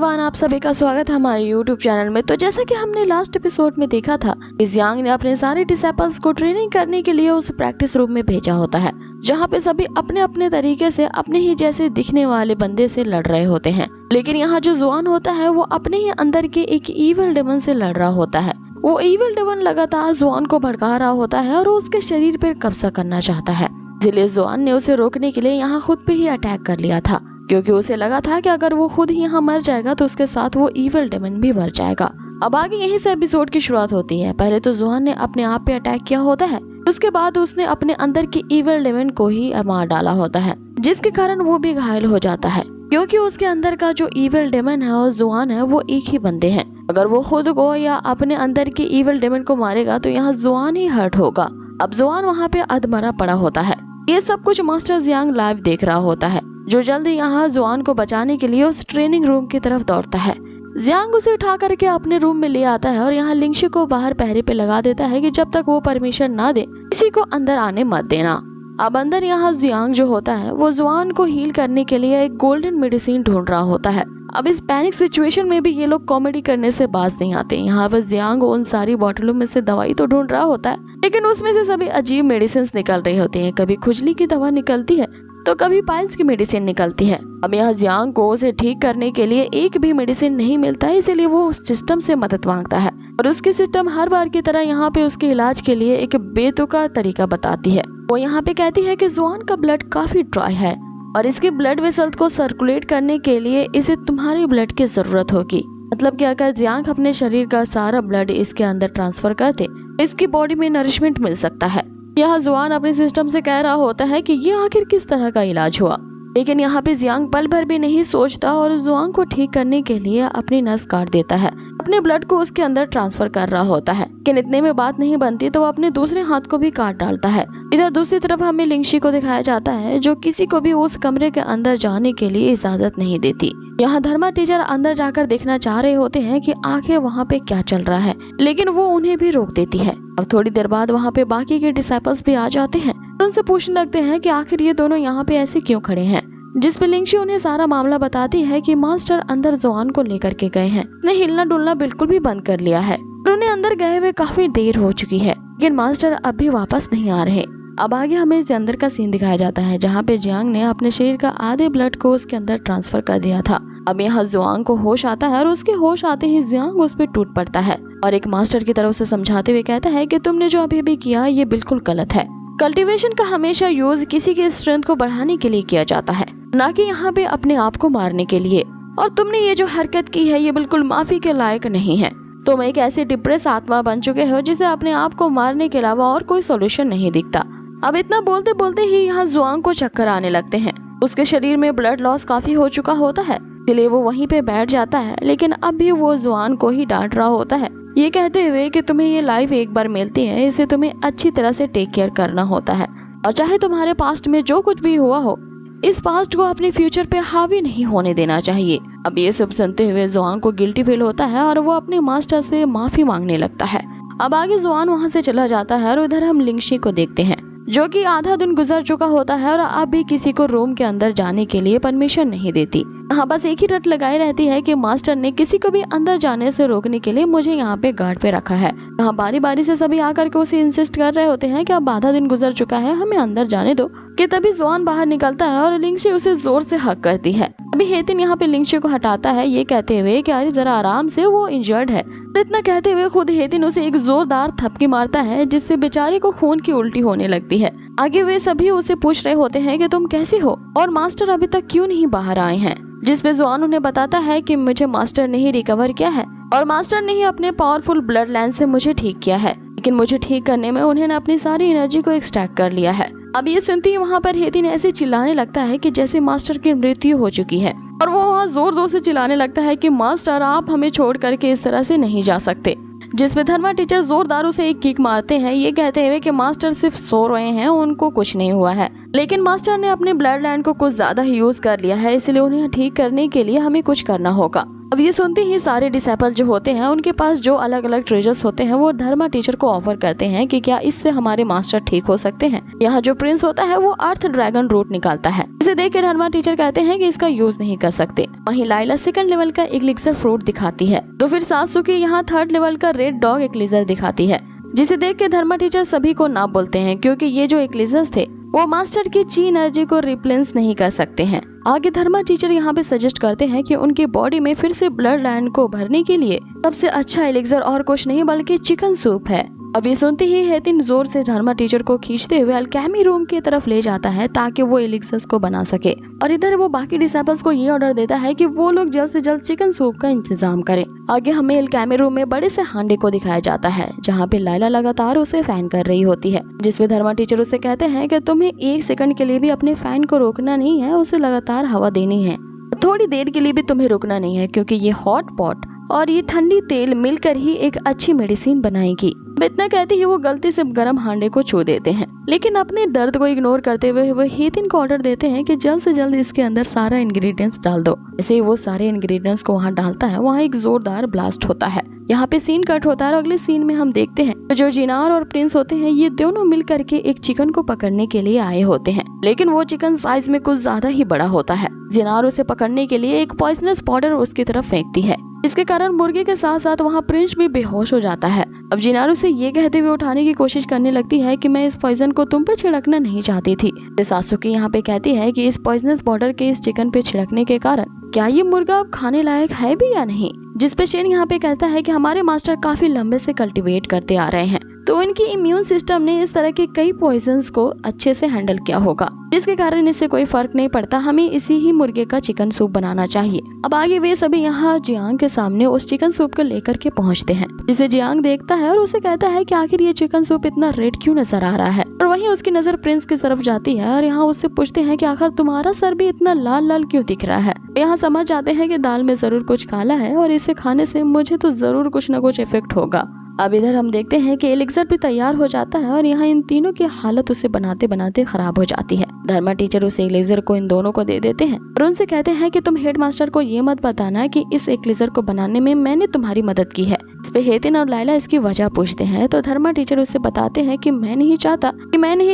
Everyone, आप सभी का स्वागत है हमारे यूट्यूब चैनल में। तो जैसा कि हमने लास्ट एपिसोड में देखा था, जियांग ने अपने सारे डिसेपल्स को ट्रेनिंग करने के लिए उस प्रैक्टिस रूम में भेजा होता है, जहाँ पे सभी अपने अपने तरीके से अपने ही जैसे दिखने वाले बंदे से लड़ रहे होते हैं। लेकिन यहाँ जो जुआन होता है वो अपने ही अंदर के एक ईविल डेमन से लड़ रहा होता है। वो ईविल डेमन लगातार जुआन को भड़का रहा होता है और उसके शरीर पर कब्जा करना चाहता है। इसलिए जुआन ने उसे रोकने के लिए यहाँ खुद पे ही अटैक कर लिया था, क्योंकि उसे लगा था कि अगर वो खुद ही यहाँ मर जाएगा तो उसके साथ वो ईविल डेमन भी मर जाएगा। अब आगे यहीं से एपिसोड की शुरुआत होती है। पहले तो जुआन ने अपने आप पे अटैक किया होता है, उसके बाद उसने अपने अंदर की ईविल डेमन को ही मार डाला होता है, जिसके कारण वो भी घायल हो जाता है, क्योंकि उसके अंदर का जो ईविल डेमन है और जुआन है वो एक ही बंदे हैं। अगर वो खुद को या अपने अंदर की ईविल डेमन को मारेगा तो यहाँ जुआन ही हर्ट होगा। अब जुआन वहाँ पे अधमरा पड़ा होता है। ये सब कुछ मास्टर जियांग लाइव देख रहा होता है, जो जल्दी यहाँ जुआन को बचाने के लिए उस ट्रेनिंग रूम की तरफ दौड़ता है। जियांग उसे उठा करके अपने रूम में ले आता है और यहाँ लिंगशी को बाहर पहरे पे लगा देता है कि जब तक वो परमिशन ना दे किसी को अंदर आने मत देना। अब अंदर यहाँ जियांग जो होता है वो जुआन को हील करने के लिए एक गोल्डन मेडिसिन ढूंढ रहा होता है। अब इस पैनिक सिचुएशन में भी ये लोग कॉमेडी करने से बाज नहीं आते। यहाँ पर जियांग उन सारी बोतलों में से दवाई तो ढूंढ रहा होता है, लेकिन उसमें से सभी अजीब मेडिसिन निकल रही होती हैं। कभी खुजली की दवा निकलती है तो कभी पाइल्स की मेडिसिन निकलती है। अब यहाँ जियांग को उसे ठीक करने के लिए एक भी मेडिसिन नहीं मिलता है, इसीलिए वो उस सिस्टम से मदद मांगता है और उसकी सिस्टम हर बार की तरह यहाँ पे उसके इलाज के लिए एक बेतुका तरीका बताती है। वो यहाँ पे कहती है कि जुआन का ब्लड काफी ड्राई है और इसके ब्लड वेसल्स को सर्कुलेट करने के लिए इसे तुम्हारे ब्लड की जरूरत होगी। मतलब कि अगर जियांग अपने शरीर का सारा ब्लड इसके अंदर ट्रांसफर कर दे, इसकी बॉडी में नरिशमेंट मिल सकता है। यहाँ जुआन अपने सिस्टम से कह रहा होता है कि ये आखिर किस तरह का इलाज हुआ, लेकिन यहाँ पे जियांग पल भर भी नहीं सोचता और जुआन को ठीक करने के लिए अपनी नस काट देता है, अपने ब्लड को उसके अंदर ट्रांसफर कर रहा होता है। लेकिन इतने में बात नहीं बनती तो वो अपने दूसरे हाथ को भी काट डालता है। इधर दूसरी तरफ हमें लिंगशी को दिखाया जाता है, जो किसी को भी उस कमरे के अंदर जाने के लिए इजाजत नहीं देती। यहाँ धर्मा टीचर अंदर जाकर देखना चाह रहे होते हैं कि आखिर वहाँ पे क्या चल रहा है, लेकिन वो उन्हें भी रोक देती है। अब थोड़ी देर बाद वहाँ पे बाकी के डिसाइपल्स भी आ जाते हैं और उनसे पूछने लगते हैं कि आखिर ये दोनों यहाँ पे ऐसे क्यों खड़े हैं, जिस पे लिंगशी उन्हें सारा मामला बताती है कि मास्टर अंदर जुआन को लेकर के गए हैं। उन्हें हिलना डुलना बिल्कुल भी बंद कर लिया है और उन्हें अंदर गए हुए काफी देर हो चुकी है, लेकिन मास्टर अब भी वापस नहीं आ रहे। अब आगे हमें इस अंदर का सीन दिखाया जाता है, जहाँ पे जियांग ने अपने शरीर का आधे ब्लड को उसके अंदर ट्रांसफर कर दिया था। अब यहाँ जुआन को होश आता है और उसके होश आते ही जियांग उस पर टूट पड़ता है और एक मास्टर की तरह उसे समझाते हुए कहता है कि तुमने जो अभी अभी किया ये बिल्कुल गलत है। कल्टीवेशन का हमेशा यूज किसी के स्ट्रेंथ को बढ़ाने के लिए किया जाता है, ना कि यहाँ पे अपने आप को मारने के लिए। और तुमने ये जो हरकत की है ये बिल्कुल माफी के लायक नहीं है। तुम एक ऐसी डिप्रेस आत्मा बन चुके हो जिसे अपने आप को मारने के अलावा और कोई सोल्यूशन नहीं दिखता। अब इतना बोलते बोलते ही यहाँ जुआन को चक्कर आने लगते हैं। उसके शरीर में ब्लड लॉस काफी हो चुका होता है, इसलिए वो वहीं पे बैठ जाता है, लेकिन अब भी वो जुआन को ही डांट रहा होता है, ये कहते हुए कि तुम्हें ये लाइफ एक बार मिलती है, इसे तुम्हें अच्छी तरह से टेक केयर करना होता है और चाहे तुम्हारे पास्ट में जो कुछ भी हुआ हो, इस पास्ट को अपने फ्यूचर पे हावी नहीं होने देना चाहिए। अब ये सब सुनते हुए जुआन को गिल्टी फील होता है और वो अपने मास्टर से माफी मांगने लगता है। अब आगे जुआन वहाँ से चला जाता है और उधर हम लिंगशी को देखते हैं, जो कि आधा दिन गुजर चुका होता है और अब भी किसी को रूम के अंदर जाने के लिए परमिशन नहीं देती। यहाँ बस एक ही रट लगाई रहती है कि मास्टर ने किसी को भी अंदर जाने से रोकने के लिए मुझे यहाँ पे गार्ड पे रखा है। यहाँ बारी बारी से सभी आकर के उसे इंसिस्ट कर रहे होते हैं कि अब आधा दिन गुजर चुका है, हमें अंदर जाने दो। कि तभी जुआन बाहर निकलता है और लिंगशी उसे जोर से हक करती है। अभी हेतिन यहाँ पे लिंगशी को हटाता है, ये कहते हुए कि अरे जरा आराम से, वो इंजर्ड है। इतना कहते हुए खुद हेतिन उसे एक जोरदार थपकी मारता है, जिससे बेचारे को खून की उल्टी होने लगती है। आगे वे सभी उसे पूछ रहे होते हैं कि तुम कैसे हो और मास्टर अभी तक क्यों नहीं बाहर आए हैं, जिस पे जुआन उन्हें बताता है कि मुझे मास्टर ने ही रिकवर किया है और मास्टर ने ही अपने पावरफुल ब्लड लाइन से मुझे ठीक किया है, लेकिन मुझे ठीक करने में उन्होंने अपनी सारी एनर्जी को एक्सट्रैक्ट कर लिया है। अब ये सुनती ही वहाँ पर हेतिन ऐसे चिल्लाने लगता है कि जैसे मास्टर की मृत्यु हो चुकी है और वो वहाँ जोर जोर से चिल्लाने लगता है कि मास्टर आप हमें छोड़ करके इस तरह से नहीं जा सकते, जिस पे धर्मा टीचर जोरदार उसे एक किक मारते हैं, ये कहते हुए कि मास्टर सिर्फ सो रहे हैं, उनको कुछ नहीं हुआ है। लेकिन मास्टर ने अपने ब्लड लाइन को कुछ ज्यादा ही यूज कर लिया है, इसलिए उन्हें ठीक करने के लिए हमें कुछ करना होगा। अब ये सुनते ही सारे डिसेबल जो होते हैं उनके पास जो अलग अलग ट्रेजर्स होते हैं वो धर्मा टीचर को ऑफर करते हैं कि क्या इससे हमारे मास्टर ठीक हो सकते हैं। यहाँ जो प्रिंस होता है वो अर्थ ड्रैगन रूट निकालता है। इसे देख के धर्मा टीचर कहते हैं कि इसका यूज नहीं कर सकते। वहीं लाइला सेकंड लेवल का एलिक्सर फ्रूट दिखाती है, तो फिर सात्सुकी यहाँ थर्ड लेवल का रेड डॉग एक्लिजर दिखाती है, जिसे देख के धर्मा टीचर सभी को ना बोलते हैं क्योंकि ये जो एक्लिजर्स थे वो मास्टर की ची एनर्जी को रिप्लेस नहीं कर सकते हैं। आगे धर्मा टीचर यहाँ पे सजेस्ट करते हैं कि उनकी बॉडी में फिर से ब्लड लाइन को भरने के लिए सबसे अच्छा एलिक्सर और कुछ नहीं बल्कि चिकन सूप है। अब ये सुनते ही हेतिन जोर से धर्मा टीचर को खींचते हुए अल्केमी रूम की तरफ ले जाता है ताकि वो एलिक्सर्स को बना सके, और इधर वो बाकी डिसेबल्स को ये ऑर्डर देता है कि वो लोग जल्द से जल्द चिकन सूप का इंतजाम करें। आगे हमें अल्केमी रूम में बड़े से हांडे को दिखाया जाता है जहाँ पे लाइला लगातार उसे फैन कर रही होती है, जिसमें धर्मा टीचर उसे कहते हैं कि तुम्हें 1 सेकंड के लिए भी अपने फैन को रोकना नहीं है, उसे लगातार हवा देनी है। थोड़ी देर के लिए भी तुम्हें रुकना नहीं है क्योंकि ये हॉट पॉट और ये ठंडी तेल मिलकर ही एक अच्छी मेडिसिन बनाएगी। इतना कहते ही वो गलती से गर्म हांडे को छू देते हैं, लेकिन अपने दर्द को इग्नोर करते हुए वो हेतिन को ऑर्डर देते हैं कि जल्द से जल्द इसके अंदर सारा इंग्रेडिएंट्स डाल दो। जैसे ही वो सारे इंग्रेडिएंट्स को वहाँ डालता है वहाँ एक जोरदार ब्लास्ट होता है। यहाँ पे सीन कट होता है और अगले सीन में हम देखते हैं तो जो जिनार और प्रिंस होते हैं ये दोनों मिल करके एक चिकन को पकड़ने के लिए आए होते हैं, लेकिन वो चिकन साइज में कुछ ज्यादा ही बड़ा होता है। जिनार उसे पकड़ने के लिए एक पॉइजनस पाउडर उसकी तरफ फेंकती है, जिसके कारण मुर्गे के साथ साथ वहाँ प्रिंस भी बेहोश हो जाता है। अब जिनार उसे ये कहते हुए उठाने की कोशिश करने लगती है कि मैं इस पॉइजन को तुम पे छिड़कना नहीं चाहती थी। सात्सुकी यहाँ पे कहती है कि इस पॉइजनस पाउडर के इस चिकन पे छिड़कने के कारण क्या ये मुर्गा अब खाने लायक है भी या नहीं, जिस पे शेन यहाँ पे कहता है कि हमारे मास्टर काफी लंबे से कल्टीवेट करते आ रहे हैं, तो इनकी इम्यून सिस्टम ने इस तरह के कई पॉइजन्स को अच्छे से हैंडल किया होगा, जिसके कारण इससे कोई फर्क नहीं पड़ता, हमें इसी ही मुर्गे का चिकन सूप बनाना चाहिए। अब आगे वे सभी यहाँ जियांग के सामने उस चिकन सूप को लेकर के पहुँचते हैं, जिसे जियांग देखता है और उसे कहता है कि आखिर ये चिकन सूप इतना रेड क्यों नजर आ रहा है। और वहीं उसकी नजर प्रिंस की तरफ जाती है और यहाँ उससे पूछते हैं कि आखिर तुम्हारा सर भी इतना लाल लाल क्यों दिख रहा है। यहाँ समझ जाते हैं कि दाल में जरूर कुछ काला है और इसे खाने से मुझे तो जरूर कुछ न कुछ इफेक्ट होगा। अब इधर हम देखते हैं कि एलिक्सर भी तैयार हो जाता है और यहाँ इन तीनों की हालत उसे बनाते बनाते खराब हो जाती है। धर्मा टीचर उस एलिक्सर को इन दोनों को दे देते हैं और उनसे कहते हैं कि तुम हेडमास्टर को ये मत बताना कि इस एलिक्सर को बनाने में मैंने तुम्हारी मदद की है। इस पे हेतिन और लाइला इसकी वजह पूछते हैं तो धर्मा टीचर उससे बताते हैं कि मैं नहीं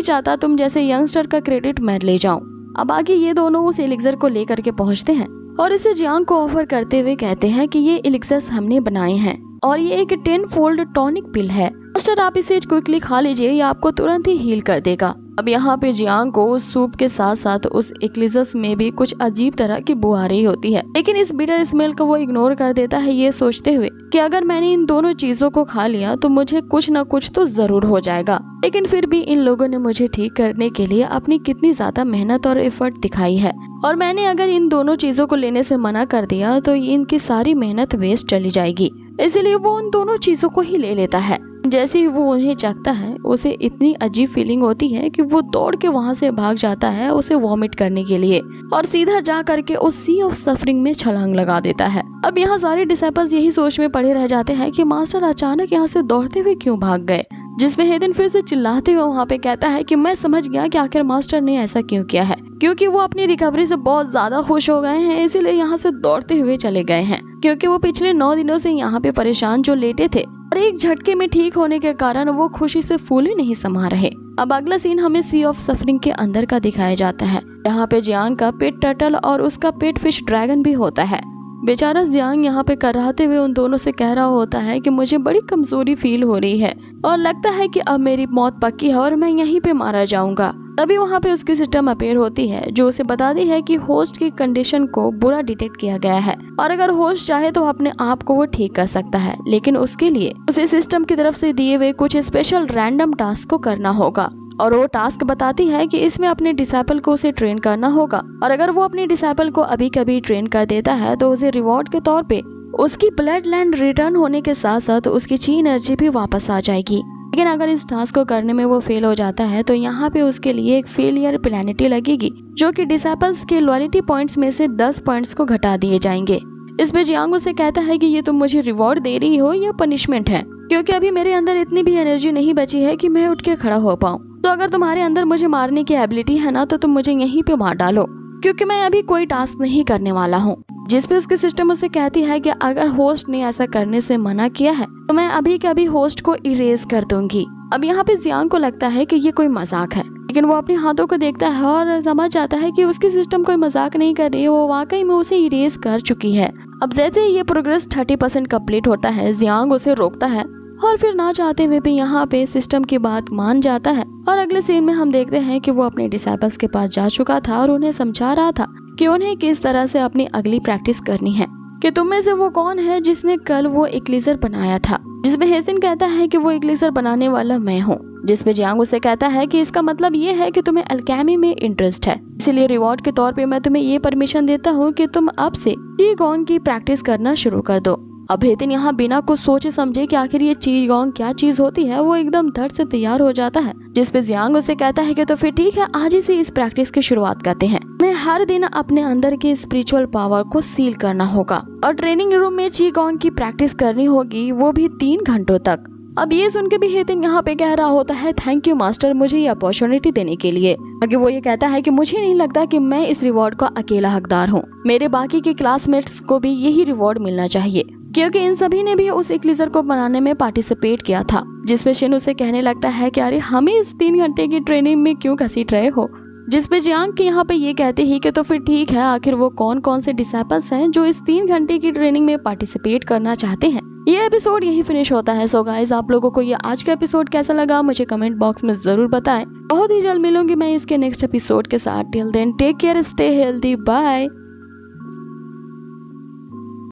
चाहता तुम जैसे यंगस्टर का क्रेडिट मैं ले जाऊँ। अब आगे ये दोनों उस एलिक्सर को लेकर के पहुँचते हैं और इसे जियांग को ऑफर करते हुए कहते हैं कि ये एलिक्सर्स हमने बनाए हैं और ये एक 10-फोल्ड टॉनिक पिल है, मास्टर आप इसे क्विकली खा लीजिए, ये आपको तुरंत ही हील कर देगा। अब यहाँ पे जियांग को उस सूप के साथ साथ उस एक्लिजस में भी कुछ अजीब तरह की बू आ रही होती है, लेकिन इस बिटर स्मेल को वो इग्नोर कर देता है, ये सोचते हुए कि अगर मैंने इन दोनों चीजों को खा लिया तो मुझे कुछ न कुछ तो जरूर हो जाएगा। लेकिन फिर भी इन लोगों ने मुझे ठीक करने के लिए अपनी कितनी ज्यादा मेहनत और एफर्ट दिखाई है, और मैंने अगर इन दोनों चीजों को लेने से मना कर दिया तो इनकी सारी मेहनत वेस्ट चली जाएगी। इसीलिए वो उन दोनों चीजों को ही ले लेता है। जैसे ही वो उन्हें चखता है उसे इतनी अजीब फीलिंग होती है कि वो दौड़ के वहाँ से भाग जाता है उसे वॉमिट करने के लिए और सीधा जा करके उस सी ऑफ सफरिंग में छलांग लगा देता है। अब यहाँ सारे डिसेबल्स यही सोच में पड़े रह जाते हैं कि मास्टर अचानक यहाँ से दौड़ते हुए क्यों भाग गए, जिसमें हेदिन फिर से चिल्लाते हुए वहाँ पे कहता है कि मैं समझ गया कि आखिर मास्टर ने ऐसा क्यों किया है, क्योंकि वो अपनी रिकवरी से बहुत ज्यादा खुश हो गए हैं, इसीलिए यहाँ से दौड़ते हुए चले गए हैं, क्योंकि वो पिछले 9 दिनों से यहाँ पे परेशान जो लेटे थे और एक झटके में ठीक होने के कारण वो खुशी से फूले नहीं समा रहे। अब अगला सीन हमें सी ऑफ सफरिंग के अंदर का दिखाया जाता है, यहाँ पे जियांग का पेट टर्टल और उसका पेट फिश ड्रैगन भी होता है। बेचारा जियांग यहाँ पे कराहते हुए उन दोनों से कह रहा होता है कि मुझे बड़ी कमजोरी फील हो रही है और लगता है कि अब मेरी मौत पक्की है और मैं यहीं पे मारा जाऊंगा। तभी वहाँ पे उसकी सिस्टम अपेयर होती है जो उसे बताती है कि होस्ट की कंडीशन को बुरा डिटेक्ट किया गया है और अगर होस्ट चाहे तो अपने आप को वो ठीक कर सकता है, लेकिन उसके लिए उसे सिस्टम की तरफ से दिए हुए कुछ स्पेशल रैंडम टास्क को करना होगा। और वो टास्क बताती है कि इसमें अपने डिसाइपल को उसे ट्रेन करना होगा और अगर वो अपने डिसाइपल को अभी कभी ट्रेन कर देता है तो उसे रिवॉर्ड के तौर पे उसकी ब्लड लाइन रिटर्न होने के साथ साथ उसकी ची एनर्जी भी वापस आ जाएगी। लेकिन अगर इस टास्क को करने में वो फेल हो जाता है तो यहाँ पे उसके लिए एक फेलियर पेनल्टी लगेगी जो कि डिसाइपल्स के लॉयल्टी पॉइंट्स में से 10 पॉइंट्स को घटा दिए जाएंगे। इस पे जियांग उसे कहता है कि ये तुम मुझे रिवॉर्ड दे रही हो या पनिशमेंट है, क्योंकि अभी मेरे अंदर इतनी भी एनर्जी नहीं बची है कि मैं उठ के खड़ा हो पाऊँ। तो अगर तुम्हारे अंदर मुझे मारने की एबिलिटी है ना तो तुम मुझे यहीं पे मार डालो, क्योंकि मैं अभी कोई टास्क नहीं करने वाला हूँ। जिस पे उसके सिस्टम उसे कहती है कि अगर होस्ट ने ऐसा करने से मना किया है तो मैं अभी के अभी होस्ट को इरेज कर दूंगी। अब यहाँ पे जियांग को लगता है कि ये कोई मजाक है, लेकिन वो अपने हाथों को देखता है और समझ जाता है कि उसकी सिस्टम कोई मजाक नहीं कर रही है, वो वाकई में उसे इरेज कर चुकी है। अब जैसे ही ये प्रोग्रेस 30% कंप्लीट होता है, जियांग उसे रोकता है और फिर ना चाहते हुए भी यहाँ पे सिस्टम की बात मान जाता है। और अगले सीन में हम देखते हैं कि वो अपने डिसाइपल्स के पास जा चुका था और उन्हें समझा रहा था कि उन्हें किस तरह से अपनी अगली प्रैक्टिस करनी है, कि तुम में से वो कौन है जिसने कल वो इक्लिजर बनाया था। जिसमें हेजिन कहता है कि वो इक्लिजर बनाने वाला मैं हूँ, जिसपे जियांग उसे कहता है कि इसका मतलब ये है कि तुम्हें अल्केमी में इंटरेस्ट है, इसीलिए रिवॉर्ड के तौर पे मैं तुम्हें ये परमिशन देता हूँ कि तुम अब से चीगोंग की प्रैक्टिस करना शुरू कर दो। अब हेतिन यहाँ बिना कुछ सोचे समझे कि आखिर ये चीगोंग क्या चीज होती है, वो एकदम धड़ से तैयार हो जाता है। जिसपे जियांग उसे कहता है कि तो फिर ठीक है, आज ही से इस प्रैक्टिस की शुरुआत करते हैं। मैं हर दिन अपने अंदर के स्पिरिचुअल पावर को सील करना होगा और ट्रेनिंग रूम में चीगोंग की प्रैक्टिस करनी होगी, वो भी 3 घंटों तक। अब ये सुन के भी हेतिन यहाँ पे कह रहा होता है, थैंक यू मास्टर मुझे ये अपॉर्चुनिटी देने के लिए। आगे वो ये कहता है कि मुझे नहीं लगता कि मैं इस रिवॉर्ड का अकेला हकदार हूँ, मेरे बाकी के क्लासमेट्स को भी यही रिवॉर्ड मिलना चाहिए, क्योंकि इन सभी ने भी उस इक्लिजर को बनाने में पार्टिसिपेट किया था। जिसपे शिन उसे कहने लगता है कि अरे हमें इस 3 घंटे की ट्रेनिंग में क्यों घसीट रहे हो। जिसपे जियांग के यहाँ पे ये कहते ही कि तो फिर ठीक है, आखिर वो कौन कौन से डिसाइपल्स हैं जो इस 3 घंटे की ट्रेनिंग में पार्टिसिपेट करना चाहते हैं। ये एपिसोड यही फिनिश होता है। सो गाइस, आप लोगों को ये आज का एपिसोड कैसा लगा मुझे कमेंट बॉक्स में जरूर बताएं। बहुत ही जल्द मिलूंगी मैं इसके नेक्स्ट एपिसोड के साथ। Till then take care, stay healthy, bye.